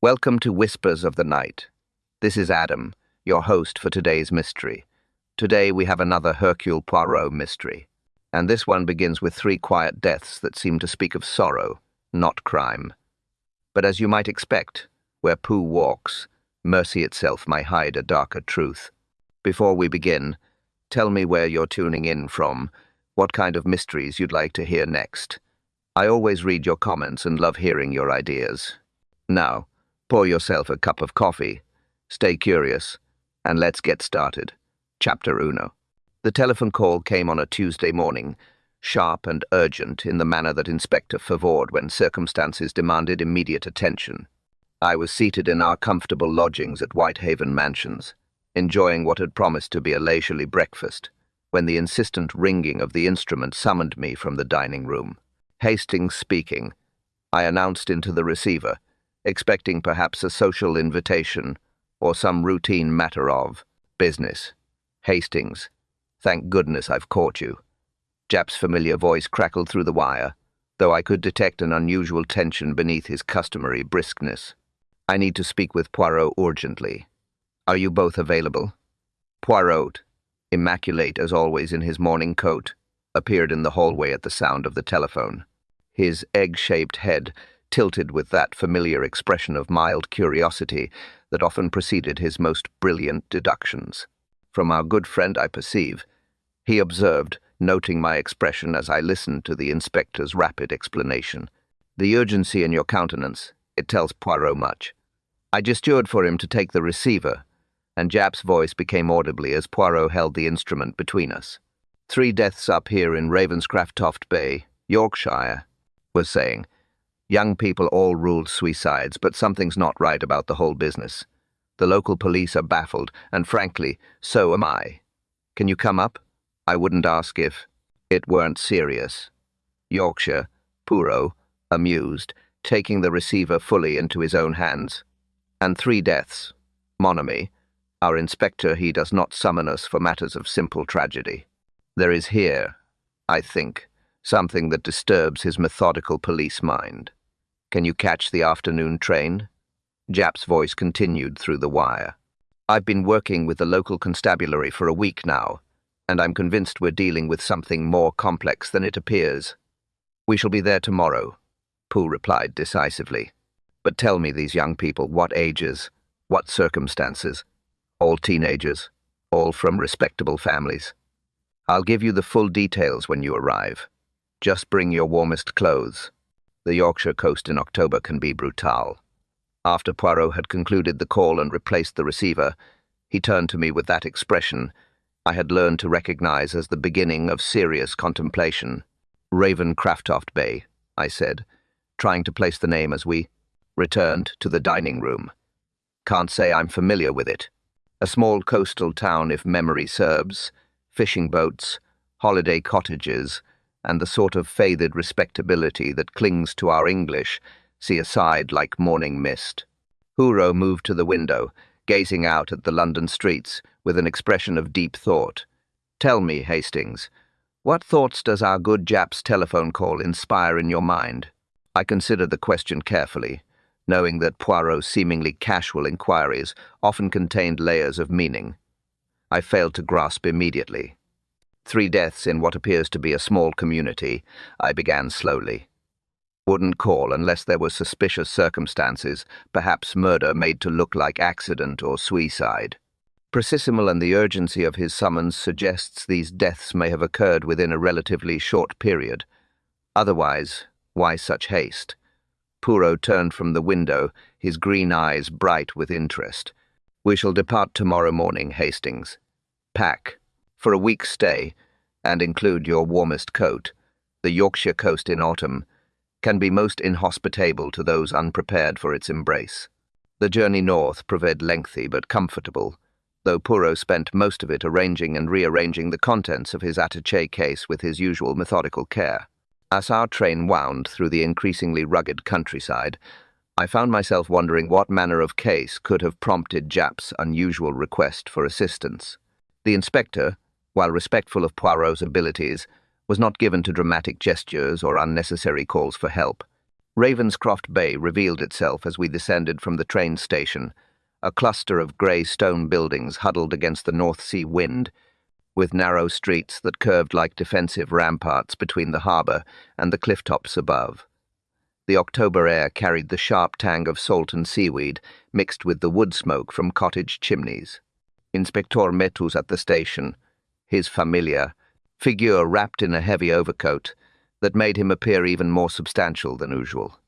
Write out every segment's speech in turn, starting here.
Welcome to Whispers of the Night. This is Adam, your host for today's mystery. Today we have another Hercule Poirot mystery, and this one begins with three quiet deaths that seem to speak of sorrow, not crime. But as you might expect, where Pooh walks, mercy itself may hide a darker truth. Before we begin, tell me where you're tuning in from, what kind of mysteries you'd like to hear next. I always read your comments and love hearing your ideas. Now, pour yourself a cup of coffee, stay curious, and let's get started. Chapter Uno. The telephone call came on a Tuesday morning, sharp and urgent in the manner that Inspector favored when circumstances demanded immediate attention. I was seated in our comfortable lodgings at Whitehaven Mansions, enjoying what had promised to be a leisurely breakfast, when the insistent ringing of the instrument summoned me from the dining room. Hastings speaking, I announced into the receiver, expecting perhaps a social invitation or some routine matter of business. Hastings, thank goodness I've caught you. Japp's familiar voice crackled through the wire, though I could detect an unusual tension beneath his customary briskness. I need to speak with Poirot urgently. Are you both available? Poirot, immaculate as always in his morning coat, appeared in the hallway at the sound of the telephone. His egg-shaped head tilted with that familiar expression of mild curiosity that often preceded his most brilliant deductions. From our good friend, I perceive, he observed, noting my expression as I listened to the inspector's rapid explanation. The urgency in your countenance, it tells Poirot much. I gestured for him to take the receiver, and Japp's voice became audibly as Poirot held the instrument between us. 3 deaths up here in Ravenscroft Bay, Yorkshire, was saying. Young people all ruled suicides, but something's not right about the whole business. The local police are baffled, and frankly, so am I. Can you come up? I wouldn't ask if it weren't serious. Yorkshire, Poirot, amused, taking the receiver fully into his own hands. And 3 deaths. Mon ami, our inspector, he does not summon us for matters of simple tragedy. There is here, I think, something that disturbs his methodical police mind. Can you catch the afternoon train? Japp's voice continued through the wire. I've been working with the local constabulary for a week now, and I'm convinced we're dealing with something more complex than it appears. We shall be there tomorrow, Pooh replied decisively. But tell me, these young people, what ages, what circumstances? All teenagers, all from respectable families. I'll give you the full details when you arrive. Just bring your warmest clothes. The Yorkshire coast in October can be brutal. After Poirot had concluded the call and replaced the receiver, he turned to me with that expression I had learned to recognize as the beginning of serious contemplation. Ravenscroft Bay, I said, trying to place the name as we returned to the dining room. Can't say I'm familiar with it. A small coastal town, if memory serves, fishing boats, holiday cottages, and the sort of faded respectability that clings to our English seaside like morning mist. Poirot moved to the window, gazing out at the London streets with an expression of deep thought. Tell me, Hastings, what thoughts does our good Japp's telephone call inspire in your mind? I considered the question carefully, knowing that Poirot's seemingly casual inquiries often contained layers of meaning. I failed to grasp immediately. 3 deaths in what appears to be a small community, I began slowly. Wouldn't call unless there were suspicious circumstances, perhaps murder made to look like accident or suicide. Precisional and the urgency of his summons suggests these deaths may have occurred within a relatively short period. Otherwise, why such haste? Poirot turned from the window, his green eyes bright with interest. We shall depart tomorrow morning, Hastings. Pack. For a week's stay, and include your warmest coat. The Yorkshire coast in autumn can be most inhospitable to those unprepared for its embrace. The journey north proved lengthy but comfortable, though Poirot spent most of it arranging and rearranging the contents of his attaché case with his usual methodical care. As our train wound through the increasingly rugged countryside, I found myself wondering what manner of case could have prompted Japp's unusual request for assistance. The inspector, while respectful of Poirot's abilities, was not given to dramatic gestures or unnecessary calls for help. Ravenscroft Bay revealed itself as we descended from the train station, a cluster of grey stone buildings huddled against the North Sea wind, with narrow streets that curved like defensive ramparts between the harbour and the cliff tops above. The October air carried the sharp tang of salt and seaweed, mixed with the wood smoke from cottage chimneys. Inspector met us at the station, his familiar figure wrapped in a heavy overcoat that made him appear even more substantial than usual.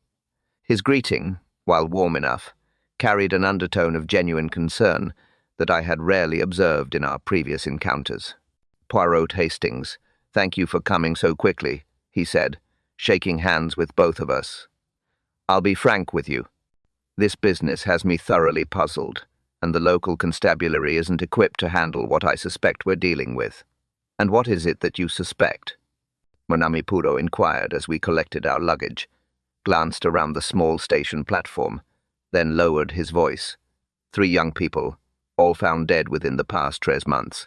His greeting, while warm enough, carried an undertone of genuine concern that I had rarely observed in our previous encounters. "Poirot Hastings, thank you for coming so quickly," he said, shaking hands with both of us. "I'll be frank with you. This business has me thoroughly puzzled, and the local constabulary isn't equipped to handle what I suspect we're dealing with." "And what is it that you suspect?" Mon ami Poirot inquired as we collected our luggage, glanced around the small station platform, then lowered his voice. "3 young people, all found dead within the past 3 months.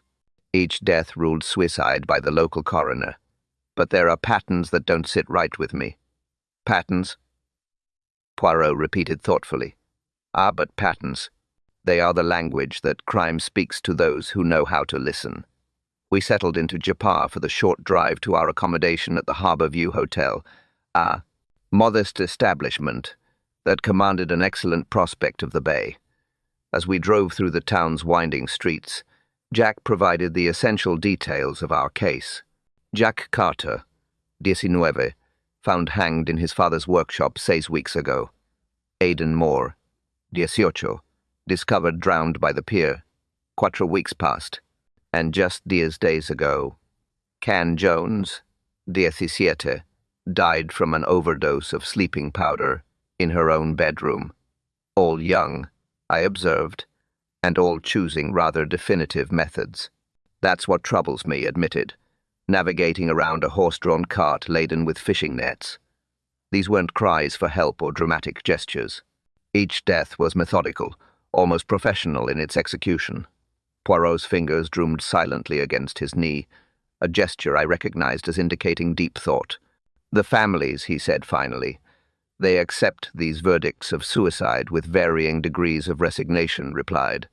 Each death ruled suicide by the local coroner. But there are patterns that don't sit right with me." "Patterns?" Poirot repeated thoughtfully. "Ah, but patterns. They are the language that crime speaks to those who know how to listen." We settled into Japar for the short drive to our accommodation at the Harbour View Hotel, a modest establishment that commanded an excellent prospect of the bay. As we drove through the town's winding streets, Jack provided the essential details of our case. Jack Carter, 19, found hanged in his father's workshop 6 weeks ago. Aidan Moore, 18, discovered drowned by the pier 4 weeks past. And just days ago, Can Jones, 17, died from an overdose of sleeping powder in her own bedroom. All young, I observed, and all choosing rather definitive methods. "That's what troubles me," admitted, navigating around a horse-drawn cart laden with fishing nets. These weren't cries for help or dramatic gestures. Each death was methodical, almost professional in its execution. Poirot's fingers drummed silently against his knee, a gesture I recognized as indicating deep thought. "The families," he said finally, "they accept these verdicts of suicide with varying degrees of resignation," replied.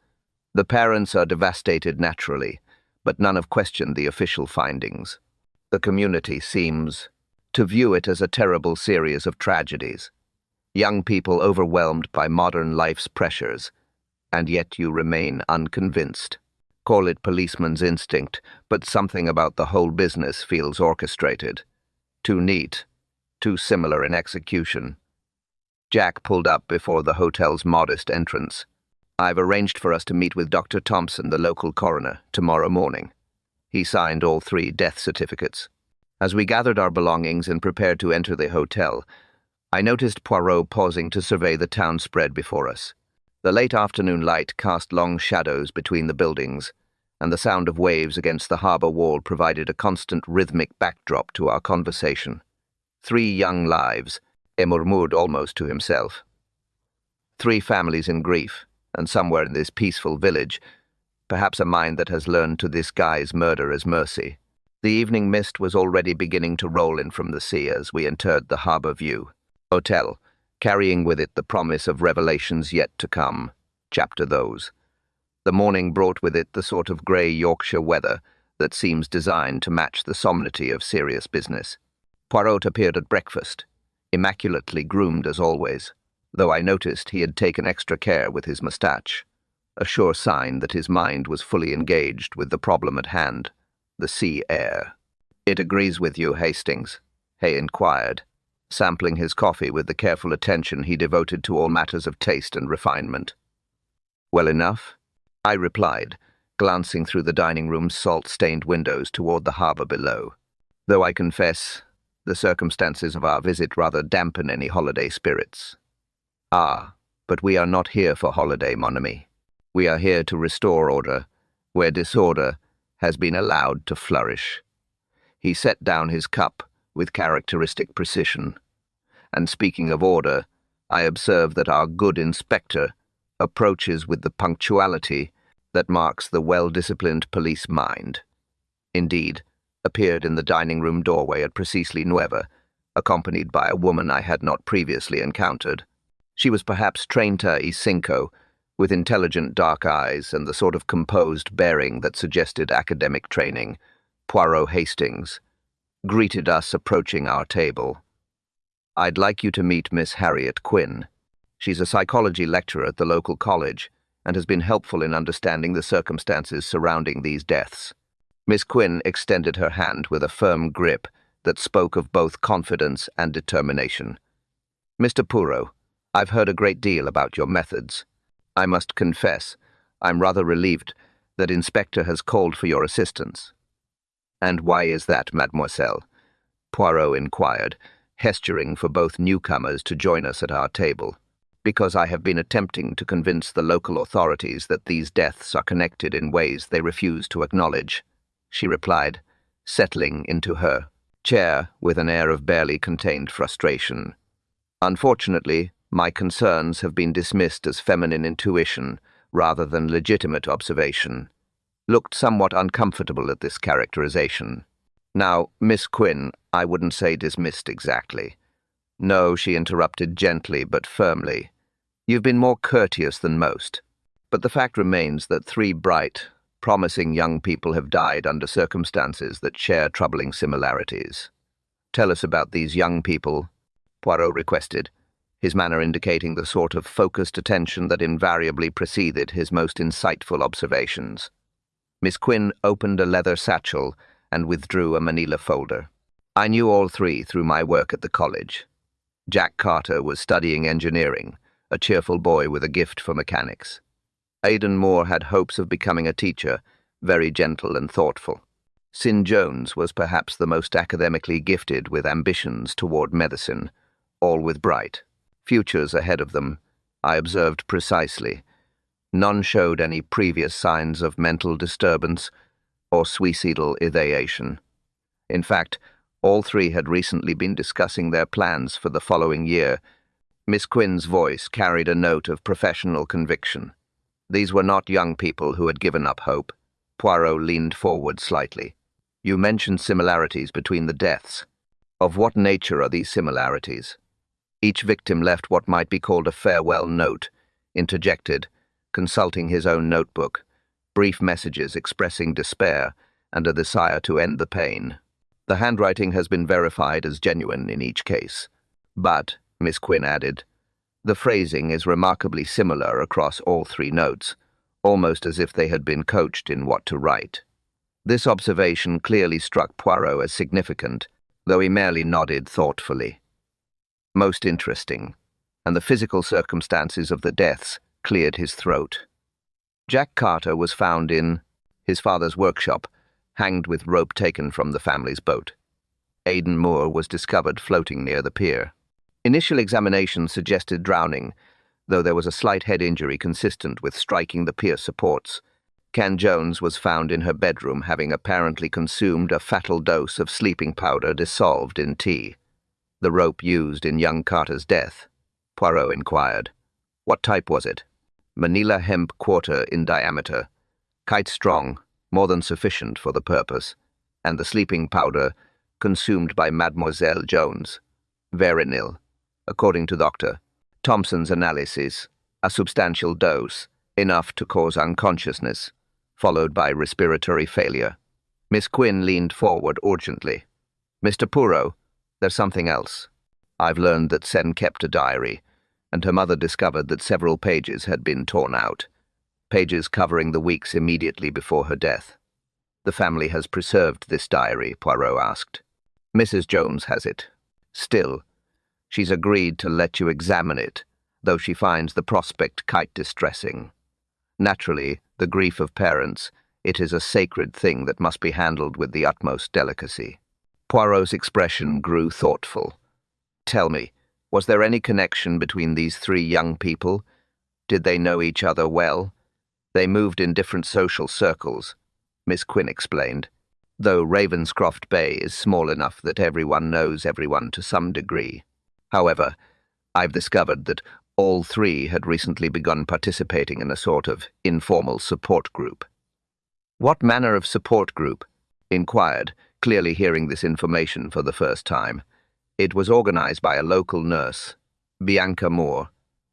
"The parents are devastated naturally, but none have questioned the official findings. The community seems to view it as a terrible series of tragedies. Young people overwhelmed by modern life's pressures, and yet you remain unconvinced. Call it policeman's instinct, but something about the whole business feels orchestrated. Too neat, too similar in execution." Jack pulled up before the hotel's modest entrance. "I've arranged for us to meet with Dr. Thompson, the local coroner, tomorrow morning." He signed all 3 death certificates. As we gathered our belongings and prepared to enter the hotel, I noticed Poirot pausing to survey the town spread before us. The late afternoon light cast long shadows between the buildings, and the sound of waves against the harbour wall provided a constant rhythmic backdrop to our conversation. 3 young lives, he murmured almost to himself. 3 families in grief, and somewhere in this peaceful village, perhaps a mind that has learned to disguise murder as mercy. The evening mist was already beginning to roll in from the sea as we entered the Harbour View Hotel, carrying with it the promise of revelations yet to come. Chapter those. The morning brought with it the sort of grey Yorkshire weather that seems designed to match the solemnity of serious business. Poirot appeared at breakfast, immaculately groomed as always, though I noticed he had taken extra care with his moustache, a sure sign that his mind was fully engaged with the problem at hand, the sea air. "It agrees with you, Hastings?" Hay inquired, sampling his coffee with the careful attention he devoted to all matters of taste and refinement. "Well enough," I replied, glancing through the dining room's salt-stained windows toward the harbour below. "Though I confess, the circumstances of our visit rather dampen any holiday spirits." "Ah, but we are not here for holiday, mon ami. We are here to restore order, where disorder has been allowed to flourish." He set down his cup with characteristic precision. "And speaking of order, I observe that our good inspector approaches with the punctuality that marks the well-disciplined police mind. Indeed, appeared in the dining-room doorway at precisely 9, accompanied by a woman I had not previously encountered. She was perhaps Trenta y Cinco, with intelligent dark eyes and the sort of composed bearing that suggested academic training. Poirot Hastings greeted us approaching our table. "I'd like you to meet Miss Harriet Quinn. She's a psychology lecturer at the local college and has been helpful in understanding the circumstances surrounding these deaths." Miss Quinn extended her hand with a firm grip that spoke of both confidence and determination. "Mr. Poirot, I've heard a great deal about your methods. I must confess, I'm rather relieved that Inspector has called for your assistance." "And why is that, mademoiselle?" Poirot inquired, gesturing for both newcomers to join us at our table. "Because I have been attempting to convince the local authorities that these deaths are connected in ways they refuse to acknowledge," she replied, settling into her chair with an air of barely contained frustration. "Unfortunately, my concerns have been dismissed as feminine intuition rather than legitimate observation." Looked somewhat uncomfortable at this characterization. "Now, Miss Quinn, I wouldn't say dismissed exactly. No," she interrupted gently but firmly. "You've been more courteous than most. But the fact remains that 3 bright, promising young people have died under circumstances that share troubling similarities." "Tell us about these young people," Poirot requested, his manner indicating the sort of focused attention that invariably preceded his most insightful observations. Miss Quinn opened a leather satchel and withdrew a manila folder. "I knew all 3 through my work at the college. Jack Carter was studying engineering, a cheerful boy with a gift for mechanics. Aidan Moore had hopes of becoming a teacher, very gentle and thoughtful. Sin Jones was perhaps the most academically gifted, with ambitions toward medicine, all with bright futures ahead of them, I observed precisely. None showed any previous signs of mental disturbance or suicidal ideation. In fact, all 3 had recently been discussing their plans for the following year." Miss Quinn's voice carried a note of professional conviction. "These were not young people who had given up hope." Poirot leaned forward slightly. "You mentioned similarities between the deaths. Of what nature are these similarities?" "Each victim left what might be called a farewell note," interjected, consulting his own notebook, brief messages expressing despair and a desire to end the pain. "The handwriting has been verified as genuine in each case. But," Miss Quinn added, "the phrasing is remarkably similar across all 3 notes, almost as if they had been coached in what to write." This observation clearly struck Poirot as significant, though he merely nodded thoughtfully. "Most interesting, and the physical circumstances of the deaths cleared his throat. Jack Carter was found in his father's workshop, hanged with rope taken from the family's boat. Aidan Moore was discovered floating near the pier. Initial examination suggested drowning, though there was a slight head injury consistent with striking the pier supports. Can Jones was found in her bedroom, having apparently consumed a fatal dose of sleeping powder dissolved in tea. The rope used in young Carter's death?" Poirot inquired. "What type was it?" "Manila hemp quarter in diameter. Kite strong, more than sufficient for the purpose. And the sleeping powder consumed by Mademoiselle Jones. Veronil, according to Dr. Thompson's analysis, a substantial dose, enough to cause unconsciousness, followed by respiratory failure." Miss Quinn leaned forward urgently. "Mr. Poirot, there's something else. I've learned that Sen kept a diary, and her mother discovered that several pages had been torn out, pages covering the weeks immediately before her death." "The family has preserved this diary?" Poirot asked. "Mrs. Jones has it. Still, she's agreed to let you examine it, though she finds the prospect quite distressing. Naturally, the grief of parents, it is a sacred thing that must be handled with the utmost delicacy." Poirot's expression grew thoughtful. "Tell me, was there any connection between these 3 young people? Did they know each other well?" "They moved in different social circles," Miss Quinn explained, "though Ravenscroft Bay is small enough that everyone knows everyone to some degree. However, I've discovered that all 3 had recently begun participating in a sort of informal support group." "What manner of support group?" inquired, clearly hearing this information for the first time. It was organized by a local nurse, Bianca Moore,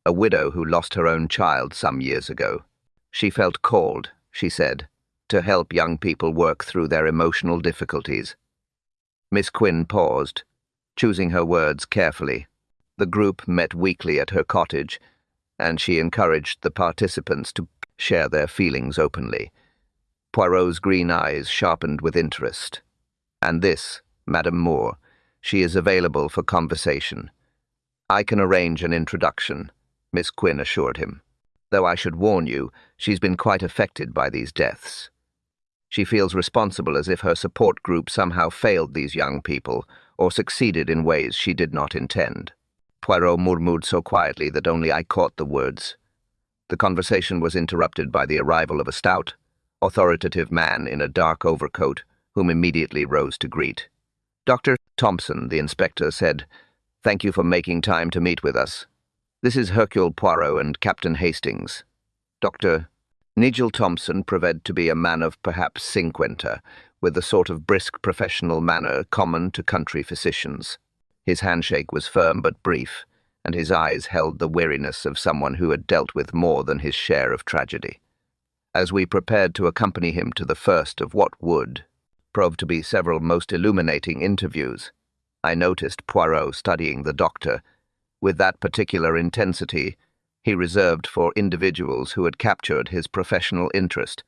a widow who lost her own child some years ago. She felt called, she said, to help young people work through their emotional difficulties. Miss Quinn paused, choosing her words carefully. The group met weekly at her cottage, and she encouraged the participants to share their feelings openly. Poirot's green eyes sharpened with interest. "And this, Madame Moore, she is available for conversation. I can arrange an introduction," Miss Quinn assured him. "Though I should warn you, she's been quite affected by these deaths. She feels responsible, as if her support group somehow failed these young people or succeeded in ways she did not intend." Poirot murmured so quietly that only I caught the words. The conversation was interrupted by the arrival of a stout, authoritative man in a dark overcoat, whom immediately rose to greet. "Dr. Thompson," the inspector said, "thank you for making time to meet with us. This is Hercule Poirot and Captain Hastings. Dr. Nigel Thompson proved to be a man of perhaps 50, with the sort of brisk professional manner common to country physicians. His handshake was firm but brief, and his eyes held the weariness of someone who had dealt with more than his share of tragedy. As we prepared to accompany him to the first of what would prove to be several most illuminating interviews, I noticed Poirot studying the doctor with that particular intensity he reserved for individuals who had captured his professional interest.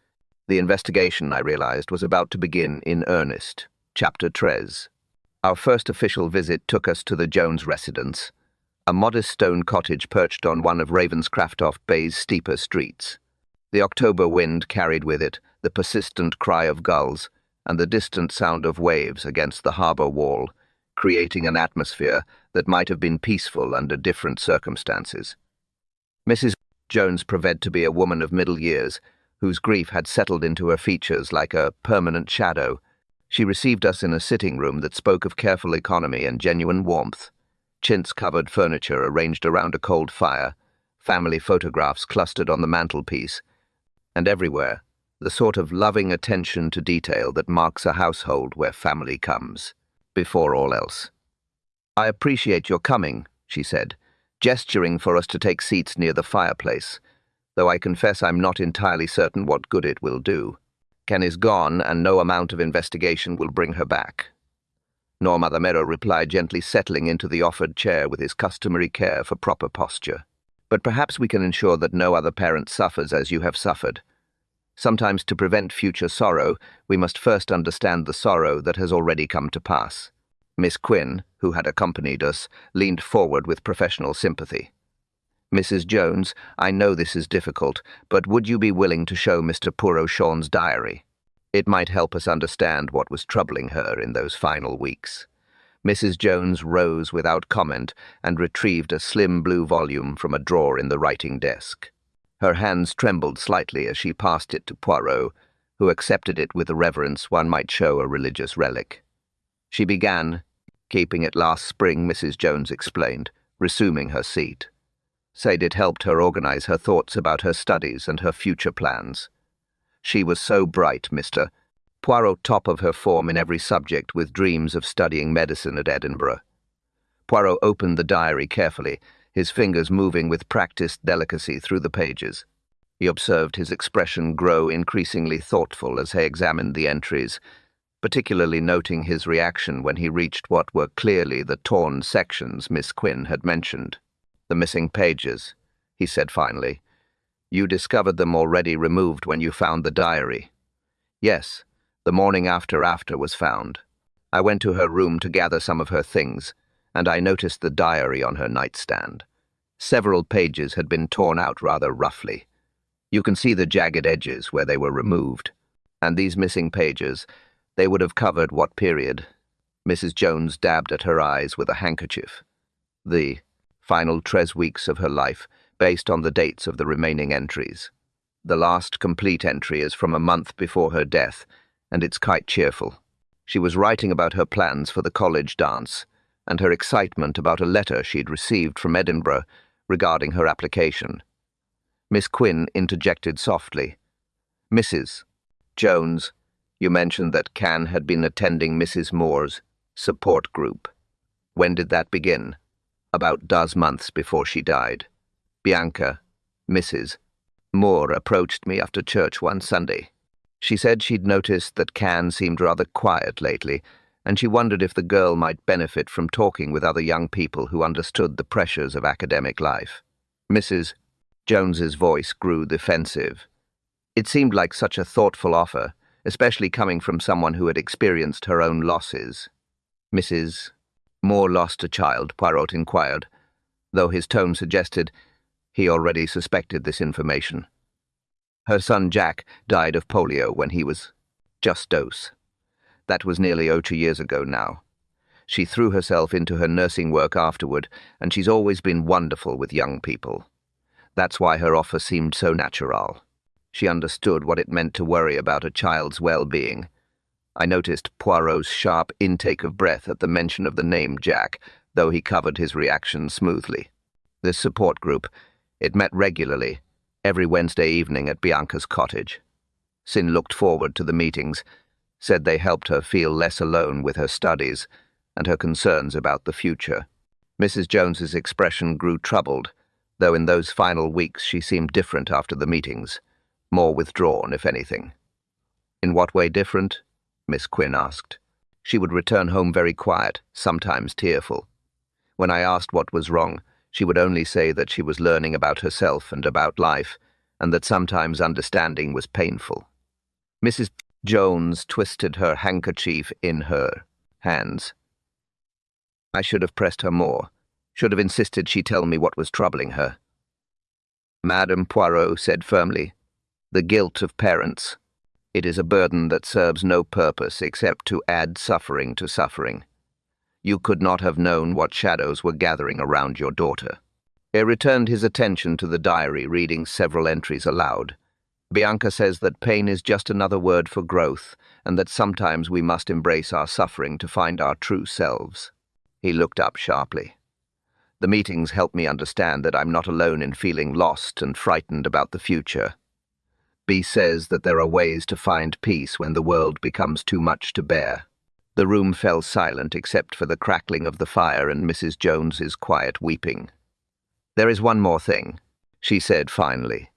The investigation, I realized, was about to begin in earnest. Chapter 13. Our first official visit took us to the Jones residence, a modest stone cottage perched on one of Ravenscroft Bay's steeper streets. The October wind carried with it the persistent cry of gulls and the distant sound of waves against the harbour wall, creating an atmosphere that might have been peaceful under different circumstances. Mrs. Jones proved to be a woman of middle years, whose grief had settled into her features like a permanent shadow. She received us in a sitting room that spoke of careful economy and genuine warmth. Chintz-covered furniture arranged around a cold fire, family photographs clustered on the mantelpiece, and everywhere the sort of loving attention to detail that marks a household where family comes before all else. "I appreciate your coming," she said, gesturing for us to take seats near the fireplace, though I confess I'm not entirely certain what good it will do. Ken is gone, and no amount of investigation will bring her back. Norm Adamero replied, gently settling into the offered chair with his customary care for proper posture. "But perhaps we can ensure that no other parent suffers as you have suffered. Sometimes, to prevent future sorrow, we must first understand the sorrow that has already come to pass." Miss Quinn, who had accompanied us, leaned forward with professional sympathy. "Mrs. Jones, I know this is difficult, but would you be willing to show Mr. Poirot's diary? It might help us understand what was troubling her in those final weeks." Mrs. Jones rose without comment and retrieved a slim blue volume from a drawer in the writing desk. Her hands trembled slightly as she passed it to Poirot, who accepted it with the reverence one might show a religious relic. She began, "Keeping it last spring," Mrs. Jones explained, resuming her seat. Said it helped her organize her thoughts about her studies and her future plans. She was so bright, Mr. Poirot, top of her form in every subject, with dreams of studying medicine at Edinburgh. Poirot opened the diary carefully, his fingers moving with practiced delicacy through the pages. He observed his expression grow increasingly thoughtful as he examined the entries, particularly noting his reaction when he reached what were clearly the torn sections Miss Quinn had mentioned. "The missing pages," he said finally. "You discovered them already removed when you found the diary." "Yes, the morning after was found. I went to her room to gather some of her things, and I noticed the diary on her nightstand. Several pages had been torn out rather roughly. You can see the jagged edges where they were removed. And these missing pages, they would have covered what period?" Mrs. Jones dabbed at her eyes with a handkerchief. "The final 13 weeks of her life, based on the dates of the remaining entries. The last complete entry is from a month before her death, and it's quite cheerful. She was writing about her plans for the college dance, and her excitement about a letter she'd received from Edinburgh regarding her application." Miss Quinn interjected softly. "Mrs. Jones, you mentioned that Can had been attending Mrs. Moore's support group. When did that begin? About does months before she died. Bianca, Mrs. Moore, approached me after church one Sunday. She said she'd noticed that Can seemed rather quiet lately, and she wondered if the girl might benefit from talking with other young people who understood the pressures of academic life. Mrs. Jones's voice grew defensive. It seemed like such a thoughtful offer, especially coming from someone who had experienced her own losses. Mrs. Moore lost a child, Poirot inquired, though his tone suggested he already suspected this information. Her son Jack died of polio when he was just dose. That was nearly 2 years ago now. She threw herself into her nursing work afterward, and she's always been wonderful with young people. That's why her offer seemed so natural. She understood what it meant to worry about a child's well-being. I noticed Poirot's sharp intake of breath at the mention of the name Jack, though he covered his reaction smoothly. This support group, it met regularly, every Wednesday evening at Bianca's cottage. Sin looked forward to the meetings, said they helped her feel less alone with her studies and her concerns about the future. Mrs. Jones's expression grew troubled, though in those final weeks she seemed different after the meetings, more withdrawn, if anything. In what way different? Miss Quinn asked. She would return home very quiet, sometimes tearful. When I asked what was wrong, she would only say that she was learning about herself and about life, and that sometimes understanding was painful. Mrs. Jones twisted her handkerchief in her hands. I should have pressed her more, should have insisted she tell me what was troubling her. Madame Poirot said firmly, "The guilt of parents. It is a burden that serves no purpose except to add suffering to suffering. You could not have known what shadows were gathering around your daughter." He returned his attention to the diary, reading several entries aloud. Bianca says that pain is just another word for growth, and that sometimes we must embrace our suffering to find our true selves. He looked up sharply. The meetings help me understand that I'm not alone in feeling lost and frightened about the future. B says that there are ways to find peace when the world becomes too much to bear. The room fell silent except for the crackling of the fire and Mrs. Jones's quiet weeping. "There is one more thing," she said finally.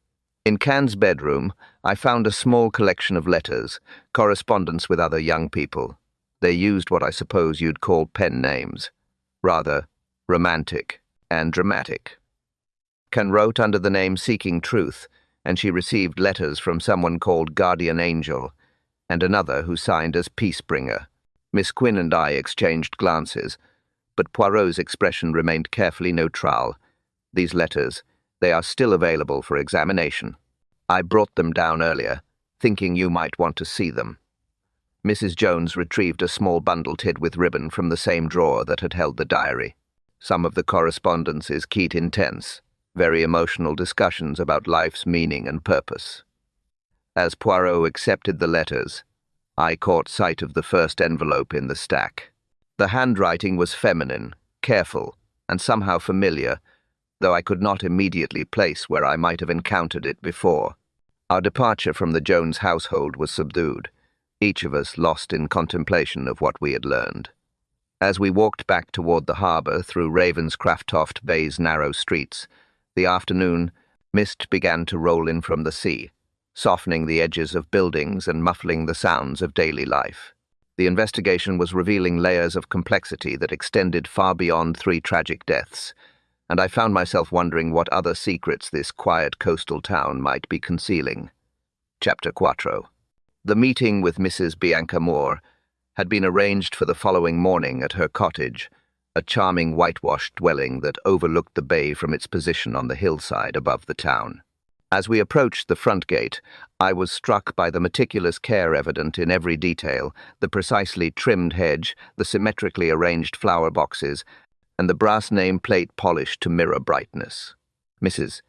"In Can's bedroom, I found a small collection of letters, correspondence with other young people. They used what I suppose you'd call pen names, rather romantic and dramatic. Can wrote under the name Seeking Truth, and she received letters from someone called Guardian Angel, and another who signed as Peacebringer. Miss Quinn and I exchanged glances, but Poirot's expression remained carefully neutral. These letters, they are still available for examination. I brought them down earlier, thinking you might want to see them." Mrs. Jones retrieved a small bundle tied with ribbon from the same drawer that had held the diary. Some of the correspondence is keen intense, very emotional discussions about life's meaning and purpose. As Poirot accepted the letters, I caught sight of the first envelope in the stack. The handwriting was feminine, careful, and somehow familiar, though I could not immediately place where I might have encountered it before. Our departure from the Jones household was subdued, each of us lost in contemplation of what we had learned. As we walked back toward the harbour through Ravenscroft Bay's narrow streets, the afternoon mist began to roll in from the sea, softening the edges of buildings and muffling the sounds of daily life. The investigation was revealing layers of complexity that extended far beyond 3 tragic deaths, and I found myself wondering what other secrets this quiet coastal town might be concealing. Chapter 4. The meeting with Mrs. Bianca Moore had been arranged for the following morning at her cottage, a charming whitewashed dwelling that overlooked the bay from its position on the hillside above the town. As we approached the front gate, I was struck by the meticulous care evident in every detail, the precisely trimmed hedge, the symmetrically arranged flower boxes, and the brass name plate polished to mirror brightness. Mrs.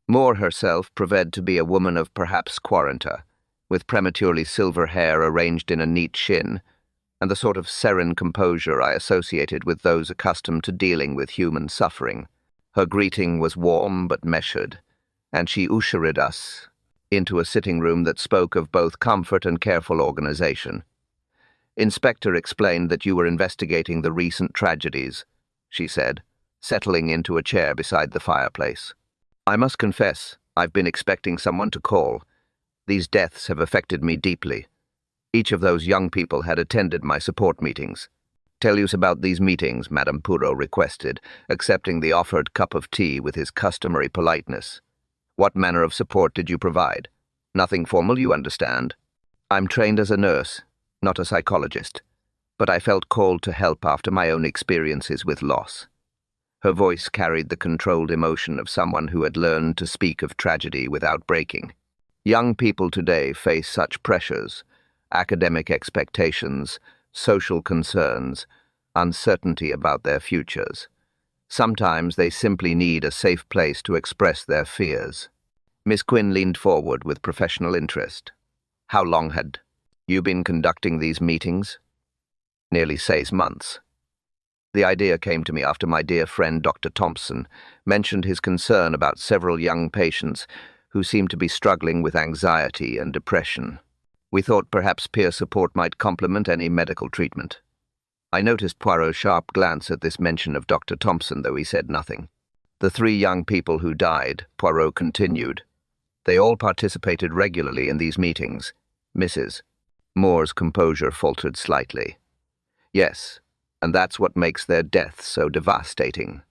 Moore herself proved to be a woman of perhaps 40, with prematurely silver hair arranged in a neat shin, and the sort of serene composure I associated with those accustomed to dealing with human suffering. Her greeting was warm but measured, and she ushered us into a sitting room that spoke of both comfort and careful organization. "Inspector explained that you were investigating the recent tragedies," she said, settling into a chair beside the fireplace. I must confess, I've been expecting someone to call. These deaths have affected me deeply. Each of those young people had attended my support meetings. Tell you about these meetings, Madame Poirot requested, accepting the offered cup of tea with his customary politeness. What manner of support did you provide? Nothing formal, you understand. I'm trained as a nurse, not a psychologist, but I felt called to help after my own experiences with loss. Her voice carried the controlled emotion of someone who had learned to speak of tragedy without breaking. Young people today face such pressures, academic expectations, social concerns, uncertainty about their futures. Sometimes they simply need a safe place to express their fears. Miss Quinn leaned forward with professional interest. How long had you been conducting these meetings? Nearly 6 months. The idea came to me after my dear friend Dr. Thompson mentioned his concern about several young patients who seemed to be struggling with anxiety and depression. We thought perhaps peer support might complement any medical treatment. I noticed Poirot's sharp glance at this mention of Dr. Thompson, though he said nothing. The 3 young people who died, Poirot continued. They all participated regularly in these meetings. Mrs. Moore's composure faltered slightly. Yes, and that's what makes their deaths so devastating.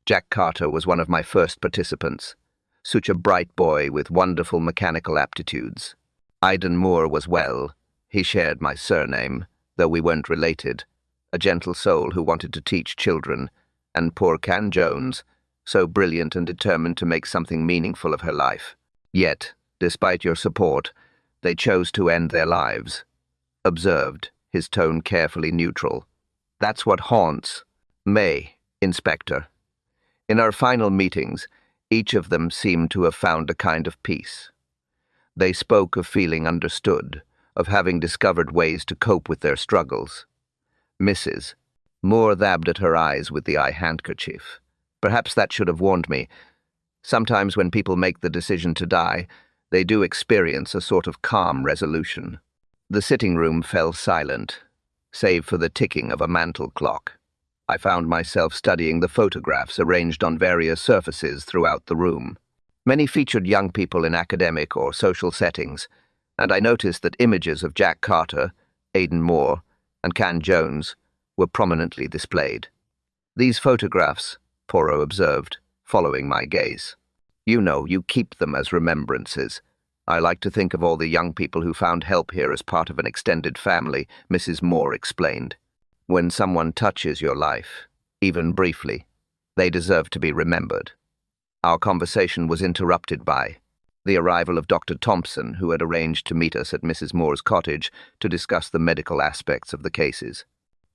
Jack Carter was one of my first participants. Such a bright boy with wonderful mechanical aptitudes. Iden Moore was well. He shared my surname, though we weren't related. A gentle soul who wanted to teach children. And poor Can Jones, so brilliant and determined to make something meaningful of her life. Yet, despite your support, they chose to end their lives. Observed, his tone carefully neutral. That's what haunts May, Inspector. In our final meetings, each of them seemed to have found a kind of peace. They spoke of feeling understood, of having discovered ways to cope with their struggles. Mrs. Moore dabbed at her eyes with the eye handkerchief. Perhaps that should have warned me. Sometimes when people make the decision to die, they do experience a sort of calm resolution. The sitting room fell silent, save for the ticking of a mantel clock. I found myself studying the photographs arranged on various surfaces throughout the room. Many featured young people in academic or social settings, and I noticed that images of Jack Carter, Iden Moore, and Can Jones were prominently displayed. These photographs, Poirot observed, following my gaze. You know, you keep them as remembrances. I like to think of all the young people who found help here as part of an extended family, Mrs. Moore explained. When someone touches your life, even briefly, they deserve to be remembered. Our conversation was interrupted by the arrival of Dr. Thompson, who had arranged to meet us at Mrs. Moore's cottage to discuss the medical aspects of the cases.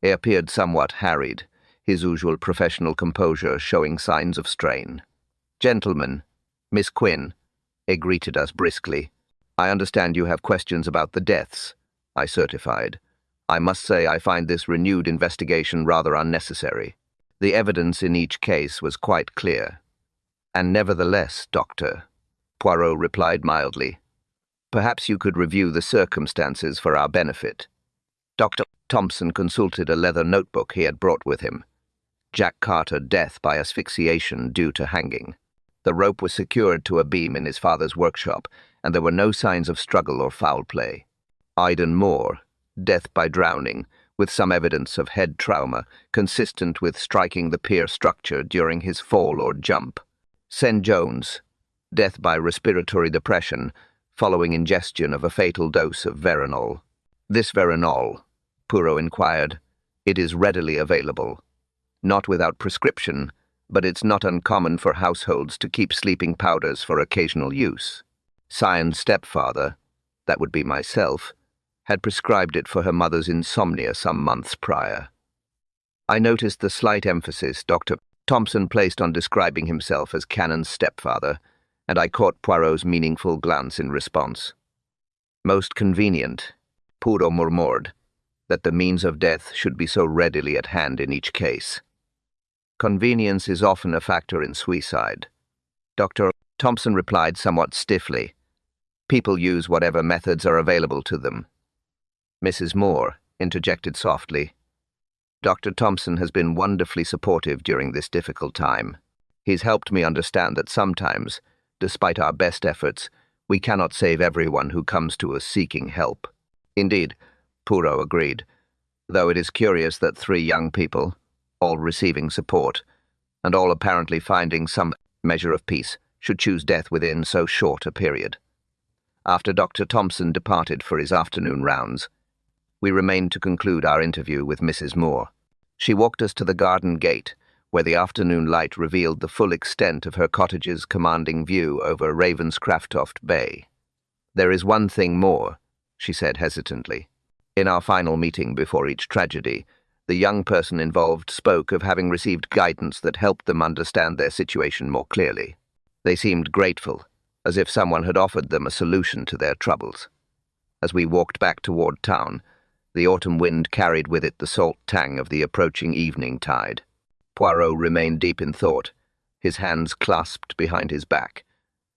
He appeared somewhat harried, his usual professional composure showing signs of strain. Gentlemen, Miss Quinn, he greeted us briskly. I understand you have questions about the deaths, I certified. I must say I find this renewed investigation rather unnecessary. The evidence in each case was quite clear. And nevertheless, Doctor, Poirot replied mildly, perhaps you could review the circumstances for our benefit. Dr. Thompson consulted a leather notebook he had brought with him. Jack Carter, death by asphyxiation due to hanging. The rope was secured to a beam in his father's workshop, and there were no signs of struggle or foul play. Iden Moore, death by drowning, with some evidence of head trauma, consistent with striking the pier structure during his fall or jump. St. Jones, death by respiratory depression, following ingestion of a fatal dose of veronal. This veronal, Poirot inquired, it is readily available. Not without prescription, but it's not uncommon for households to keep sleeping powders for occasional use. Sion's stepfather, that would be myself, had prescribed it for her mother's insomnia some months prior. I noticed the slight emphasis Dr. Thompson placed on describing himself as Cannon's stepfather, and I caught Poirot's meaningful glance in response. Most convenient, Poirot murmured, that the means of death should be so readily at hand in each case. Convenience is often a factor in suicide. Dr. Thompson replied somewhat stiffly. People use whatever methods are available to them. Mrs. Moore interjected softly. Dr. Thompson has been wonderfully supportive during this difficult time. He's helped me understand that sometimes, despite our best efforts, we cannot save everyone who comes to us seeking help. Indeed, Poirot agreed, though it is curious that 3 young people, all receiving support, and all apparently finding some measure of peace, should choose death within so short a period. After Dr. Thompson departed for his afternoon rounds, we remained to conclude our interview with Mrs. Moore. She walked us to the garden gate, where the afternoon light revealed the full extent of her cottage's commanding view over Ravenscroft Bay. "There is one thing more," she said hesitantly. In our final meeting before each tragedy, the young person involved spoke of having received guidance that helped them understand their situation more clearly. They seemed grateful, as if someone had offered them a solution to their troubles. As we walked back toward town, the autumn wind carried with it the salt tang of the approaching evening tide. Poirot remained deep in thought, his hands clasped behind his back,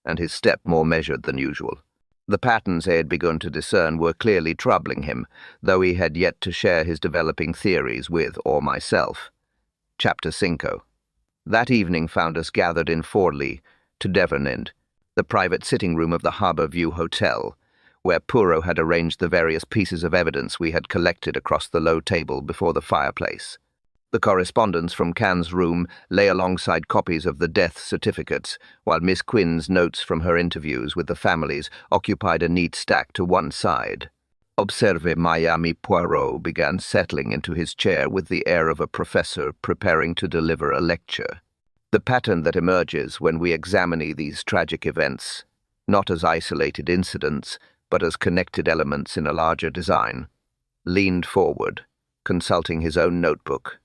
and his step more measured than usual. The patterns he had begun to discern were clearly troubling him, though he had yet to share his developing theories with or myself. Chapter 5. That evening found us gathered in Forley, to Devon, the private sitting room of the Harbour View Hotel, where Poirot had arranged the various pieces of evidence we had collected across the low table before the fireplace. The correspondence from Cannes' room lay alongside copies of the death certificates, while Miss Quinn's notes from her interviews with the families occupied a neat stack to one side. Observe Miami Poirot began settling into his chair with the air of a professor preparing to deliver a lecture. The pattern that emerges when we examine these tragic events, not as isolated incidents, but as connected elements in a larger design, leaned forward, consulting his own notebook.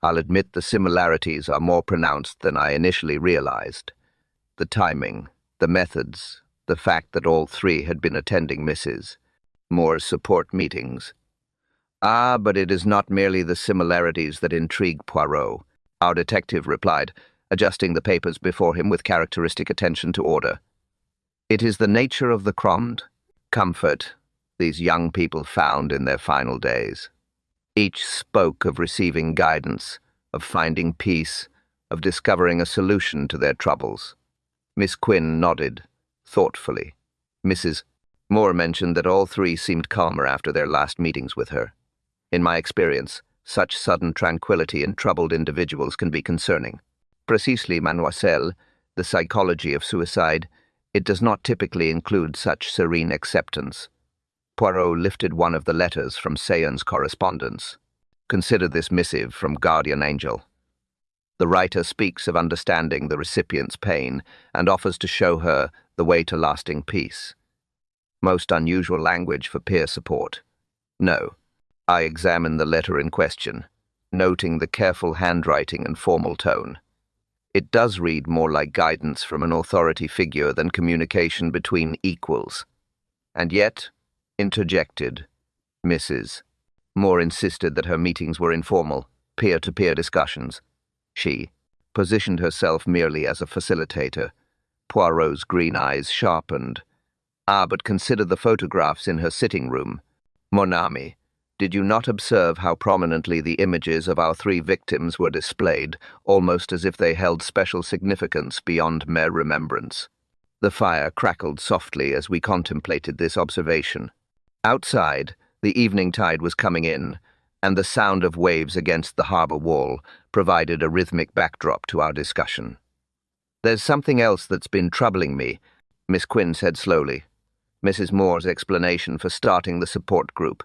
I'll admit the similarities are more pronounced than I initially realized. The timing, the methods, the fact that all 3 had been attending Mrs. Moore's support meetings. But it is not merely the similarities that intrigue Poirot, our detective replied, adjusting the papers before him with characteristic attention to order. It is the nature of the comfort these young people found in their final days. Each spoke of receiving guidance, of finding peace, of discovering a solution to their troubles. Miss Quinn nodded, thoughtfully. Mrs. Moore mentioned that all 3 seemed calmer after their last meetings with her. In my experience, such sudden tranquility in troubled individuals can be concerning. Precisely, mademoiselle, the psychology of suicide, it does not typically include such serene acceptance. Poirot lifted one of the letters from Sayen's correspondence. Consider this missive from Guardian Angel. The writer speaks of understanding the recipient's pain and offers to show her the way to lasting peace. Most unusual language for peer support. No, I examined the letter in question, noting the careful handwriting and formal tone. It does read more like guidance from an authority figure than communication between equals. And yet, interjected, Mrs. Moore insisted that her meetings were informal, peer-to-peer discussions. She positioned herself merely as a facilitator. Poirot's green eyes sharpened. But consider the photographs in her sitting room. Mon ami, did you not observe how prominently the images of our 3 victims were displayed, almost as if they held special significance beyond mere remembrance? The fire crackled softly as we contemplated this observation. Outside, the evening tide was coming in, and the sound of waves against the harbour wall provided a rhythmic backdrop to our discussion. "There's something else that's been troubling me," Miss Quinn said slowly. Mrs. Moore's explanation for starting the support group.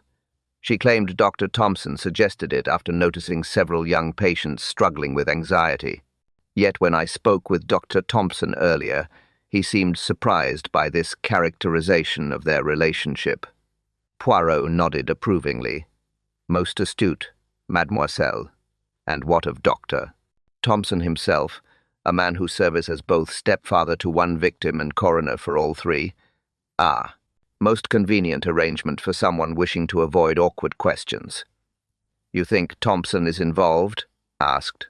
She claimed Dr. Thompson suggested it after noticing several young patients struggling with anxiety. Yet when I spoke with Dr. Thompson earlier, he seemed surprised by this characterization of their relationship. Poirot nodded approvingly. "Most astute, mademoiselle. And what of Dr. Thompson himself, a man who serves as both stepfather to one victim and coroner for all 3? Most convenient arrangement for someone wishing to avoid awkward questions." "You think Thompson is involved?" asked.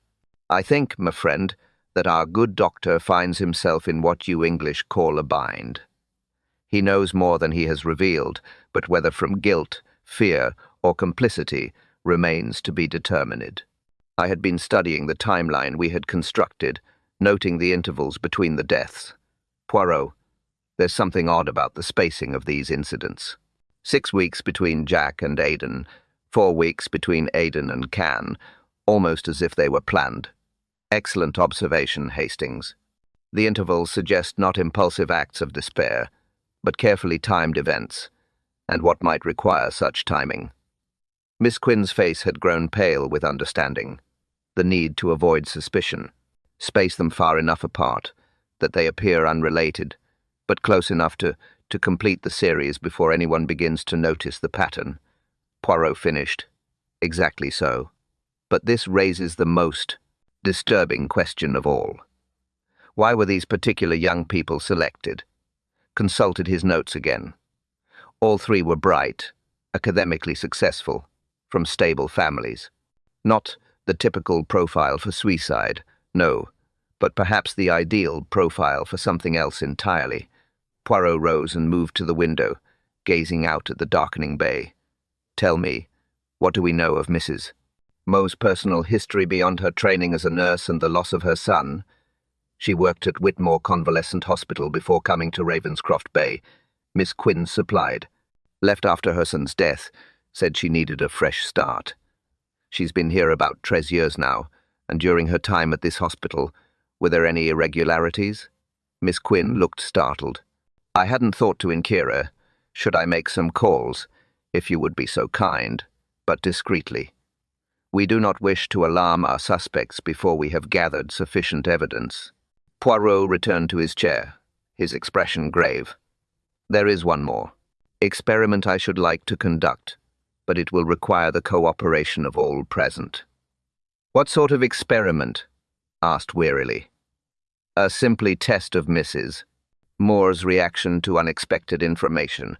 "I think, my friend, that our good doctor finds himself in what you English call a bind. He knows more than he has revealed, but whether from guilt, fear, or complicity remains to be determined. I had been studying the timeline we had constructed, noting the intervals between the deaths. Poirot, there's something odd about the spacing of these incidents. 6 weeks between Jack and Aidan, 4 weeks between Aidan and Cannes, almost as if they were planned. Excellent observation, Hastings. The intervals suggest not impulsive acts of despair, but carefully timed events, and what might require such timing. Miss Quinn's face had grown pale with understanding. The need to avoid suspicion. Space them far enough apart that they appear unrelated, but close enough to complete the series before anyone begins to notice the pattern. Poirot finished. Exactly so. But this raises the most disturbing question of all. Why were these particular young people selected? Consulted his notes again. All 3 were bright, academically successful, from stable families. Not the typical profile for suicide, no, but perhaps the ideal profile for something else entirely. Poirot rose and moved to the window, gazing out at the darkening bay. Tell me, what do we know of Mrs. Mo's personal history beyond her training as a nurse and the loss of her son? She worked at Whitmore Convalescent Hospital before coming to Ravenscroft Bay. Miss Quinn supplied. Left after her son's death, said she needed a fresh start. She's been here about 13 years now, and during her time at this hospital, were there any irregularities? Miss Quinn looked startled. I hadn't thought to inquire. Should I make some calls, if you would be so kind, but discreetly? We do not wish to alarm our suspects before we have gathered sufficient evidence. Poirot returned to his chair, his expression grave. There is one more. Experiment I should like to conduct, but it will require the cooperation of all present. What sort of experiment? Asked wearily. A simply test of Mrs. Moore's reaction to unexpected information.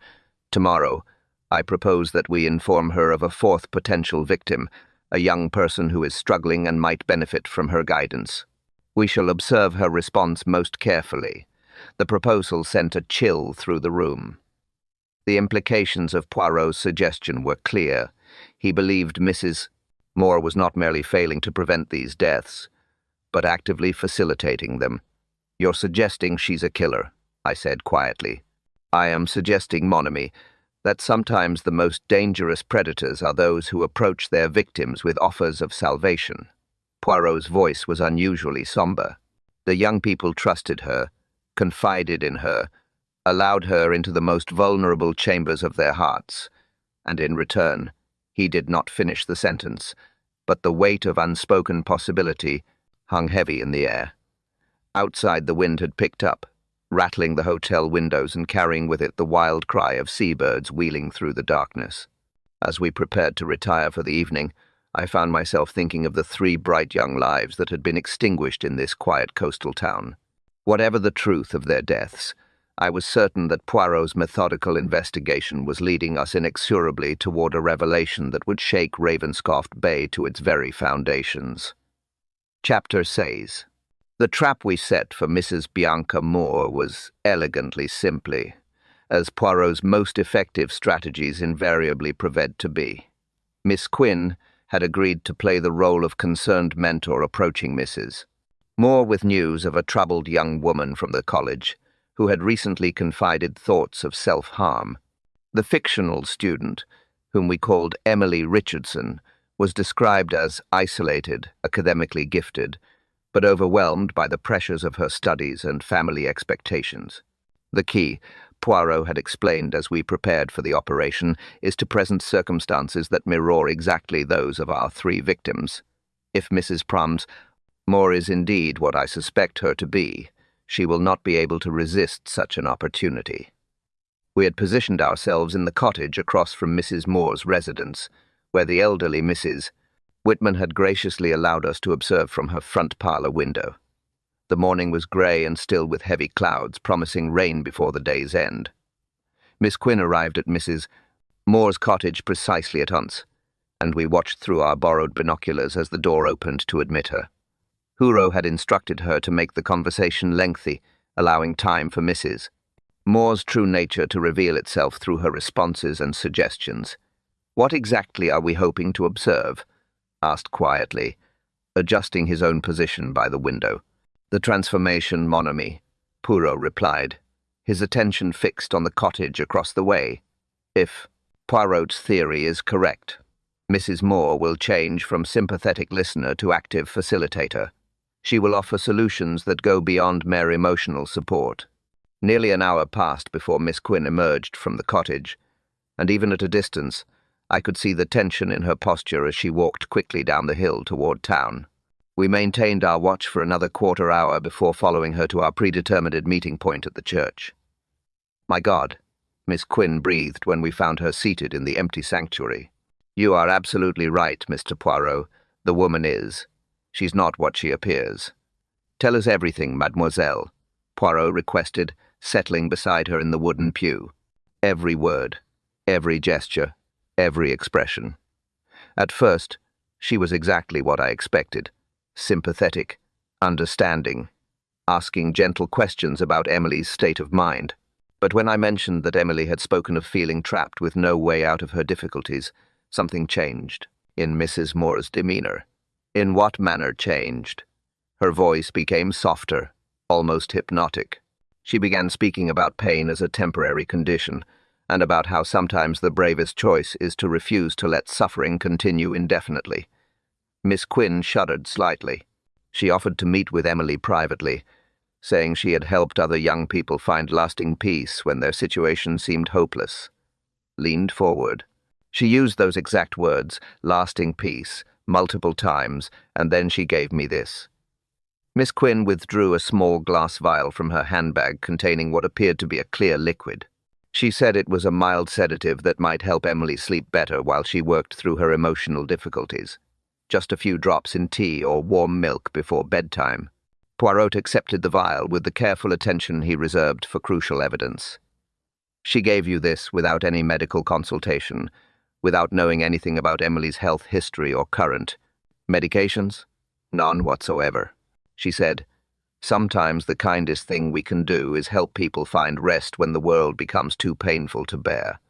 Tomorrow, I propose that we inform her of a 4th potential victim, a young person who is struggling and might benefit from her guidance. We shall observe her response most carefully. The proposal sent a chill through the room. The implications of Poirot's suggestion were clear. He believed Mrs. Moore was not merely failing to prevent these deaths, but actively facilitating them. You're suggesting she's a killer, I said quietly. I am suggesting, mon ami, that sometimes the most dangerous predators are those who approach their victims with offers of salvation. Poirot's voice was unusually somber. The young people trusted her, confided in her, allowed her into the most vulnerable chambers of their hearts, and in return, he did not finish the sentence, but the weight of unspoken possibility hung heavy in the air. Outside, the wind had picked up, rattling the hotel windows and carrying with it the wild cry of seabirds wheeling through the darkness. As we prepared to retire for the evening, I found myself thinking of the 3 bright young lives that had been extinguished in this quiet coastal town. Whatever the truth of their deaths, I was certain that Poirot's methodical investigation was leading us inexorably toward a revelation that would shake Ravenscroft Bay to its very foundations. Chapter 6. The trap we set for Mrs. Bianca Moore was elegantly simply, as Poirot's most effective strategies invariably proved to be. Miss Quinn had agreed to play the role of concerned mentor approaching Mrs. Moore with news of a troubled young woman from the college who had recently confided thoughts of self-harm. The fictional student, whom we called Emily Richardson, was described as isolated, academically gifted, but overwhelmed by the pressures of her studies and family expectations. The key, Poirot had explained as we prepared for the operation, is to present circumstances that mirror exactly those of our 3 victims. If Mrs. Moore is indeed what I suspect her to be, she will not be able to resist such an opportunity. We had positioned ourselves in the cottage across from Mrs. Moore's residence, where the elderly Mrs. Whitman had graciously allowed us to observe from her front parlor window. The morning was grey and still with heavy clouds, promising rain before the day's end. Miss Quinn arrived at Mrs. Moore's cottage precisely at once, and we watched through our borrowed binoculars as the door opened to admit her. Poirot had instructed her to make the conversation lengthy, allowing time for Mrs. Moore's true nature to reveal itself through her responses and suggestions. "What exactly are we hoping to observe?" asked quietly, adjusting his own position by the window. "The transformation, mon ami," Poirot replied, his attention fixed on the cottage across the way. "If Poirot's theory is correct, Mrs. Moore will change from sympathetic listener to active facilitator. She will offer solutions that go beyond mere emotional support." Nearly an hour passed before Miss Quinn emerged from the cottage, and even at a distance, I could see the tension in her posture as she walked quickly down the hill toward town. We maintained our watch for another quarter hour before following her to our predetermined meeting point at the church. "My God," Miss Quinn breathed when we found her seated in the empty sanctuary. "You are absolutely right, Mr. Poirot. The woman is. She's not what she appears." "Tell us everything, mademoiselle," Poirot requested, settling beside her in the wooden pew. "Every word, every gesture, every expression." At first, she was exactly what I expected. Sympathetic, understanding, asking gentle questions about Emily's state of mind. But when I mentioned that Emily had spoken of feeling trapped with no way out of her difficulties, something changed in Mrs. Moore's demeanor. In what manner changed? Her voice became softer, almost hypnotic. She began speaking about pain as a temporary condition, and about how sometimes the bravest choice is to refuse to let suffering continue indefinitely. Miss Quinn shuddered slightly. She offered to meet with Emily privately, saying she had helped other young people find lasting peace when their situation seemed hopeless. Leaned forward. She used those exact words, lasting peace, multiple times, and then she gave me this. Miss Quinn withdrew a small glass vial from her handbag containing what appeared to be a clear liquid. She said it was a mild sedative that might help Emily sleep better while she worked through her emotional difficulties. Just a few drops in tea or warm milk before bedtime. Poirot accepted the vial with the careful attention he reserved for crucial evidence. "She gave you this without any medical consultation, without knowing anything about Emily's health history or current medications? None whatsoever," she said. "Sometimes the kindest thing we can do is help people find rest when the world becomes too painful to bear."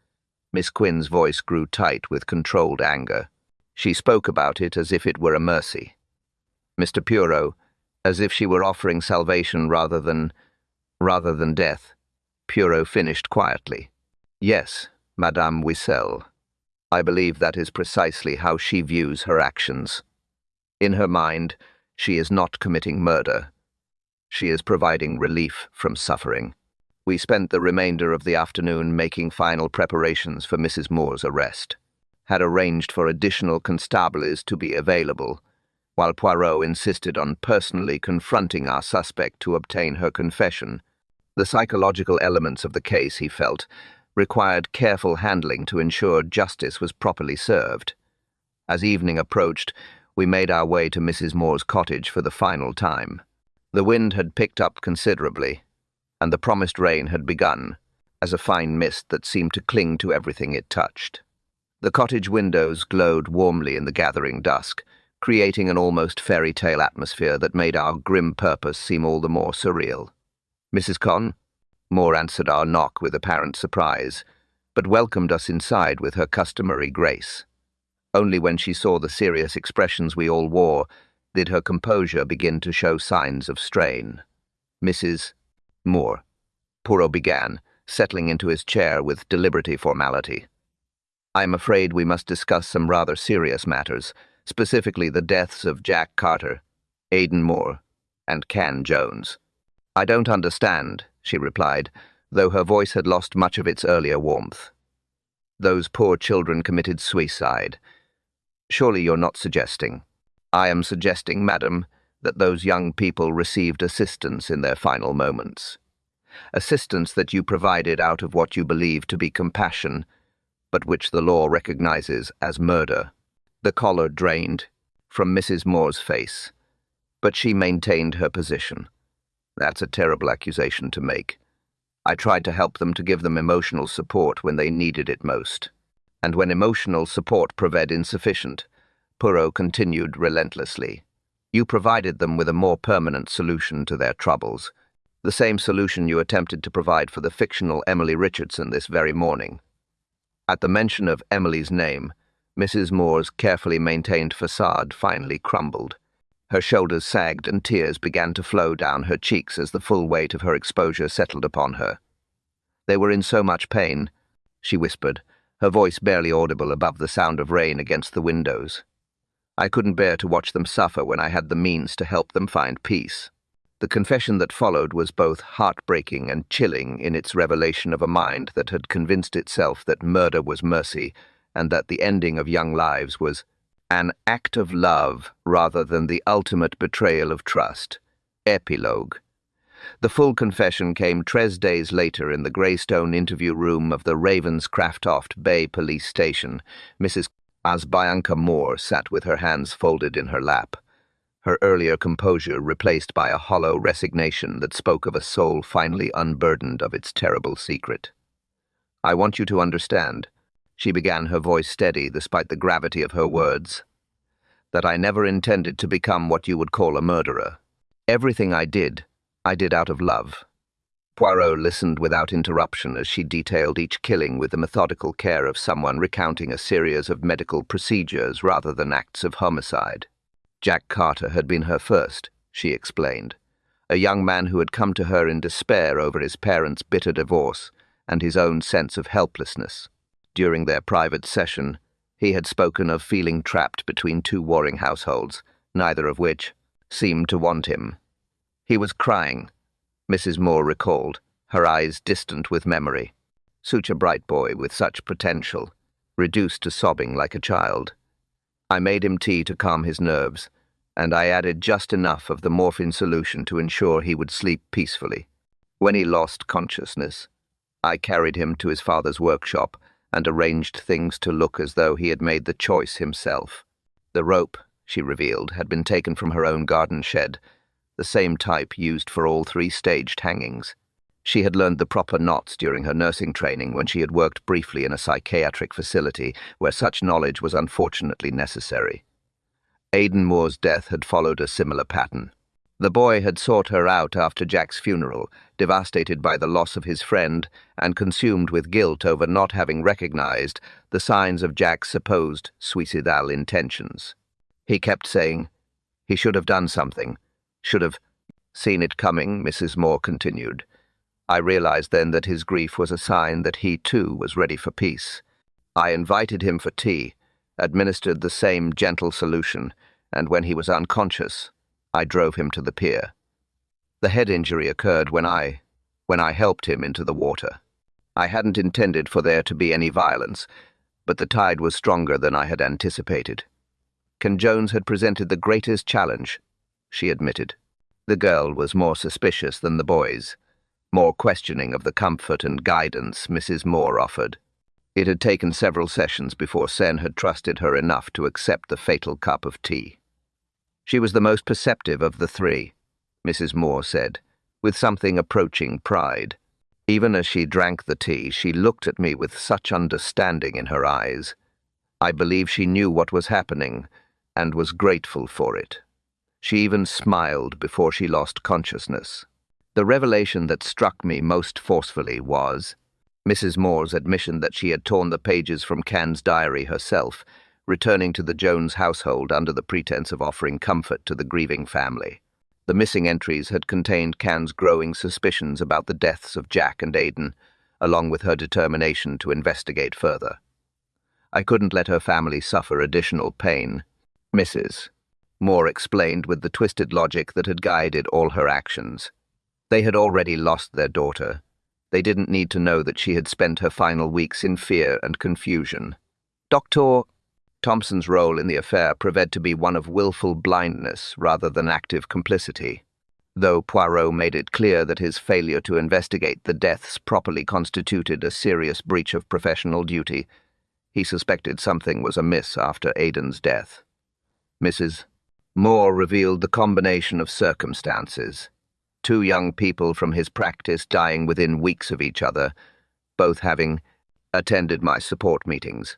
Miss Quinn's voice grew tight with controlled anger. She spoke about it as if it were a mercy. "Mr. Poirot, as if she were offering salvation rather than death," Poirot finished quietly. "Yes, Madame Wissel. I believe that is precisely how she views her actions. In her mind, she is not committing murder. She is providing relief from suffering." We spent the remainder of the afternoon making final preparations for Mrs. Moore's arrest. Had arranged for additional constables to be available, while Poirot insisted on personally confronting our suspect to obtain her confession. The psychological elements of the case, he felt, required careful handling to ensure justice was properly served. As evening approached, we made our way to Mrs. Moore's cottage for the final time. The wind had picked up considerably, and the promised rain had begun, as a fine mist that seemed to cling to everything it touched. The cottage windows glowed warmly in the gathering dusk, creating an almost fairy tale atmosphere that made our grim purpose seem all the more surreal. "Mrs. Conn?" Moore answered our knock with apparent surprise, but welcomed us inside with her customary grace. Only when she saw the serious expressions we all wore did her composure begin to show signs of strain. "Mrs. Moore," Poirot began, settling into his chair with deliberate formality. "I am afraid we must discuss some rather serious matters, specifically the deaths of Jack Carter, Aidan Moore, and Can Jones." "I don't understand," she replied, though her voice had lost much of its earlier warmth. "Those poor children committed suicide. Surely you're not suggesting—" "I am suggesting, madam, that those young people received assistance in their final moments. Assistance that you provided out of what you believe to be compassion, but which the law recognizes as murder." The color drained from Mrs. Moore's face, but she maintained her position. "That's a terrible accusation to make. I tried to help them, to give them emotional support when they needed it most. And when emotional support proved insufficient," Poirot continued relentlessly, "you provided them with a more permanent solution to their troubles, the same solution you attempted to provide for the fictional Emily Richardson this very morning." At the mention of Emily's name, Mrs. Moore's carefully maintained facade finally crumbled. Her shoulders sagged and tears began to flow down her cheeks as the full weight of her exposure settled upon her. "They were in so much pain," she whispered, her voice barely audible above the sound of rain against the windows. "I couldn't bear to watch them suffer when I had the means to help them find peace." The confession that followed was both heartbreaking and chilling in its revelation of a mind that had convinced itself that murder was mercy and that the ending of young lives was an act of love rather than the ultimate betrayal of trust. Epilogue. The full confession came 3 days later in the greystone interview room of the Ravenscroft Bay police station. Mrs. Bianca Moore sat with her hands folded in her lap, her earlier composure replaced by a hollow resignation that spoke of a soul finally unburdened of its terrible secret. "I want you to understand," she began, her voice steady despite the gravity of her words, "that I never intended to become what you would call a murderer. Everything I did out of love." Poirot listened without interruption as she detailed each killing with the methodical care of someone recounting a series of medical procedures rather than acts of homicide. Jack Carter had been her first, she explained, a young man who had come to her in despair over his parents' bitter divorce and his own sense of helplessness. During their private session, he had spoken of feeling trapped between 2 warring households, neither of which seemed to want him. "He was crying," Mrs. Moore recalled, her eyes distant with memory. "Such a bright boy with such potential, reduced to sobbing like a child. I made him tea to calm his nerves, and I added just enough of the morphine solution to ensure he would sleep peacefully. When he lost consciousness, I carried him to his father's workshop and arranged things to look as though he had made the choice himself. The rope," she revealed, "had been taken from her own garden shed, the same type used for all 3 staged hangings. She had learned the proper knots during her nursing training when she had worked briefly in a psychiatric facility where such knowledge was unfortunately necessary. Aidan Moore's death had followed a similar pattern. The boy had sought her out after Jack's funeral, devastated by the loss of his friend and consumed with guilt over not having recognized the signs of Jack's supposed suicidal intentions. He kept saying, "He should have done something, should have seen it coming," Mrs. Moore continued. "I realized then that his grief was a sign that he too was ready for peace. I invited him for tea, administered the same gentle solution, and when he was unconscious, I drove him to the pier. The head injury occurred when I helped him into the water. I hadn't intended for there to be any violence, but the tide was stronger than I had anticipated. Ken Jones had presented the greatest challenge," she admitted. The girl was more suspicious than the boys, more questioning of the comfort and guidance Mrs. Moore offered. It had taken several sessions before Sen had trusted her enough to accept the fatal cup of tea. "She was the most perceptive of the 3, Mrs. Moore said, with something approaching pride. Even as she drank the tea, she looked at me with such understanding in her eyes. I believe she knew what was happening and was grateful for it. She even smiled before she lost consciousness. The revelation that struck me most forcefully was Mrs. Moore's admission that she had torn the pages from Can's diary herself, returning to the Jones household under the pretense of offering comfort to the grieving family. The missing entries had contained Can's growing suspicions about the deaths of Jack and Aidan, along with her determination to investigate further. I couldn't let her family suffer additional pain, Mrs. Moore explained with the twisted logic that had guided all her actions. They had already lost their daughter. They didn't need to know that she had spent her final weeks in fear and confusion. Dr. Thompson's role in the affair proved to be one of willful blindness rather than active complicity. Though Poirot made it clear that his failure to investigate the deaths properly constituted a serious breach of professional duty, he suspected something was amiss after Aidan's death. Mrs. Moore revealed the combination of circumstances. 2 young people from his practice dying within weeks of each other, both having attended my support meetings.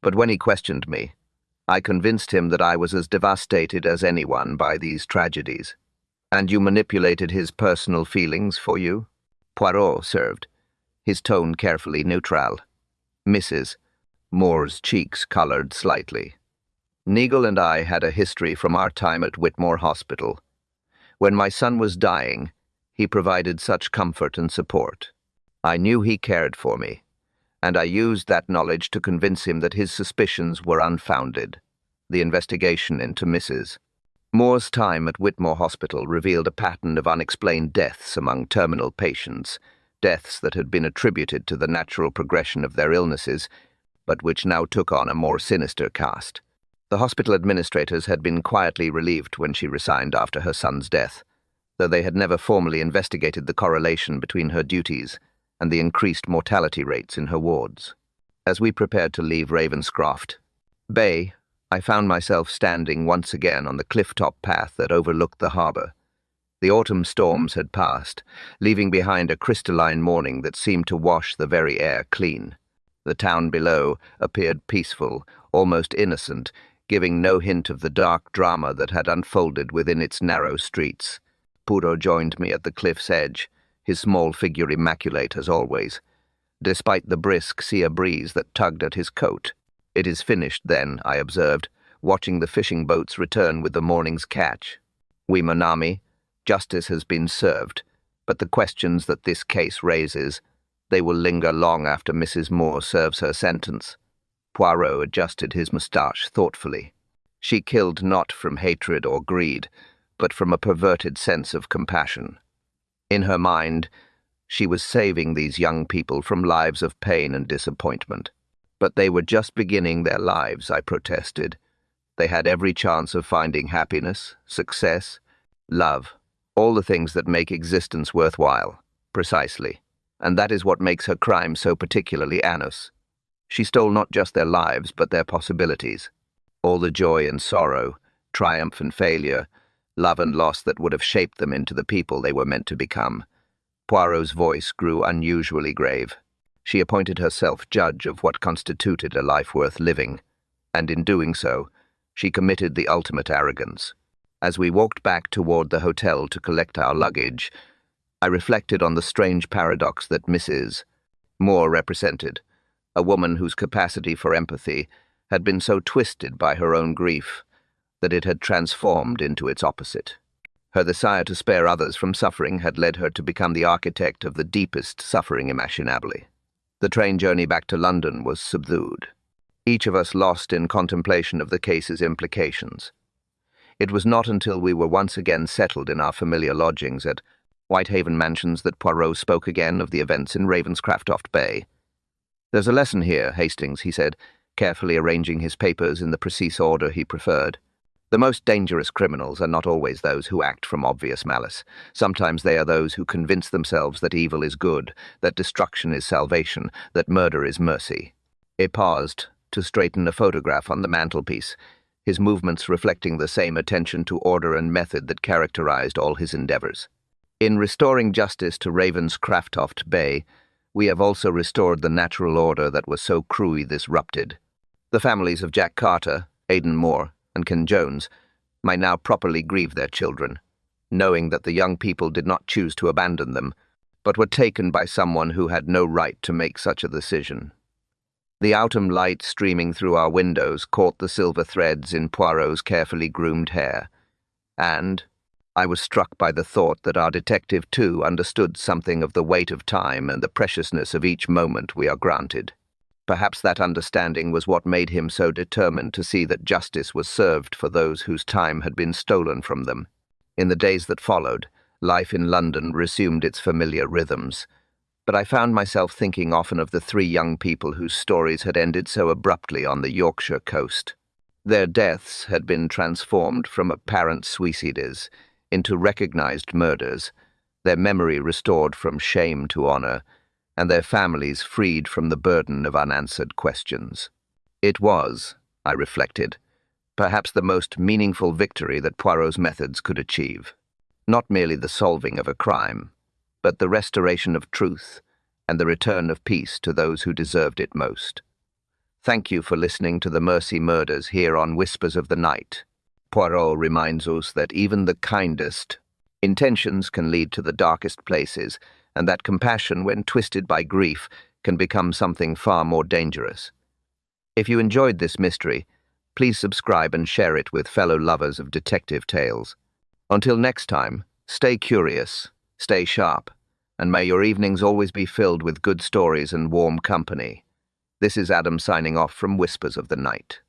But when he questioned me, I convinced him that I was as devastated as anyone by these tragedies. "And you manipulated his personal feelings for you?" Poirot served, his tone carefully neutral. Mrs. Moore's cheeks colored slightly. Nigel and I had a history from our time at Whitmore Hospital. When my son was dying, he provided such comfort and support. I knew he cared for me, and I used that knowledge to convince him that his suspicions were unfounded. The investigation into Mrs. Moore's time at Whitmore Hospital revealed a pattern of unexplained deaths among terminal patients, deaths that had been attributed to the natural progression of their illnesses, but which now took on a more sinister cast. The hospital administrators had been quietly relieved when she resigned after her son's death, though they had never formally investigated the correlation between her duties and the increased mortality rates in her wards. As we prepared to leave Ravenscroft Bay, I found myself standing once again on the cliff-top path that overlooked the harbour. The autumn storms had passed, leaving behind a crystalline morning that seemed to wash the very air clean. The town below appeared peaceful, almost innocent, giving no hint of the dark drama that had unfolded within its narrow streets. Poirot joined me at the cliff's edge, his small figure immaculate as always, despite the brisk sea breeze that tugged at his coat. "It is finished, then," I observed, watching the fishing boats return with the morning's catch. "Oui, mon ami, justice has been served, but the questions that this case raises, they will linger long after Mrs. Moore serves her sentence." Poirot adjusted his moustache thoughtfully. "She killed not from hatred or greed, but from a perverted sense of compassion. In her mind, she was saving these young people from lives of pain and disappointment. But they were just beginning their lives," I protested. "They had every chance of finding happiness, success, love, all the things that make existence worthwhile." "Precisely. And that is what makes her crime so particularly heinous. She stole not just their lives, but their possibilities. All the joy and sorrow, triumph and failure, love and loss that would have shaped them into the people they were meant to become." Poirot's voice grew unusually grave. "She appointed herself judge of what constituted a life worth living, and in doing so, she committed the ultimate arrogance." As we walked back toward the hotel to collect our luggage, I reflected on the strange paradox that Mrs. Moore represented, a woman whose capacity for empathy had been so twisted by her own grief that it had transformed into its opposite. Her desire to spare others from suffering had led her to become the architect of the deepest suffering imaginably. The train journey back to London was subdued, each of us lost in contemplation of the case's implications. It was not until we were once again settled in our familiar lodgings at Whitehaven Mansions that Poirot spoke again of the events in Ravenscroft Bay. "There's a lesson here, Hastings," he said, carefully arranging his papers in the precise order he preferred. "The most dangerous criminals are not always those who act from obvious malice. Sometimes they are those who convince themselves that evil is good, that destruction is salvation, that murder is mercy." He paused to straighten a photograph on the mantelpiece, his movements reflecting the same attention to order and method that characterized all his endeavors. "In restoring justice to Ravenscroft Bay, we have also restored the natural order that was so cruelly disrupted. The families of Jack Carter, Aidan Moore, and Ken Jones might now properly grieve their children, knowing that the young people did not choose to abandon them, but were taken by someone who had no right to make such a decision." The autumn light streaming through our windows caught the silver threads in Poirot's carefully groomed hair, and I was struck by the thought that our detective too understood something of the weight of time and the preciousness of each moment we are granted. Perhaps that understanding was what made him so determined to see that justice was served for those whose time had been stolen from them. In the days that followed, life in London resumed its familiar rhythms, but I found myself thinking often of the three young people whose stories had ended so abruptly on the Yorkshire coast. Their deaths had been transformed from apparent suicides into recognized murders, their memory restored from shame to honor, and their families freed from the burden of unanswered questions. It was, I reflected, perhaps the most meaningful victory that Poirot's methods could achieve. Not merely the solving of a crime, but the restoration of truth and the return of peace to those who deserved it most. Thank you for listening to the Mercy Murders here on Whispers of the Night. Poirot reminds us that even the kindest intentions can lead to the darkest places, and that compassion, when twisted by grief, can become something far more dangerous. If you enjoyed this mystery, please subscribe and share it with fellow lovers of detective tales. Until next time, stay curious, stay sharp, and may your evenings always be filled with good stories and warm company. This is Adam signing off from Whispers of the Night.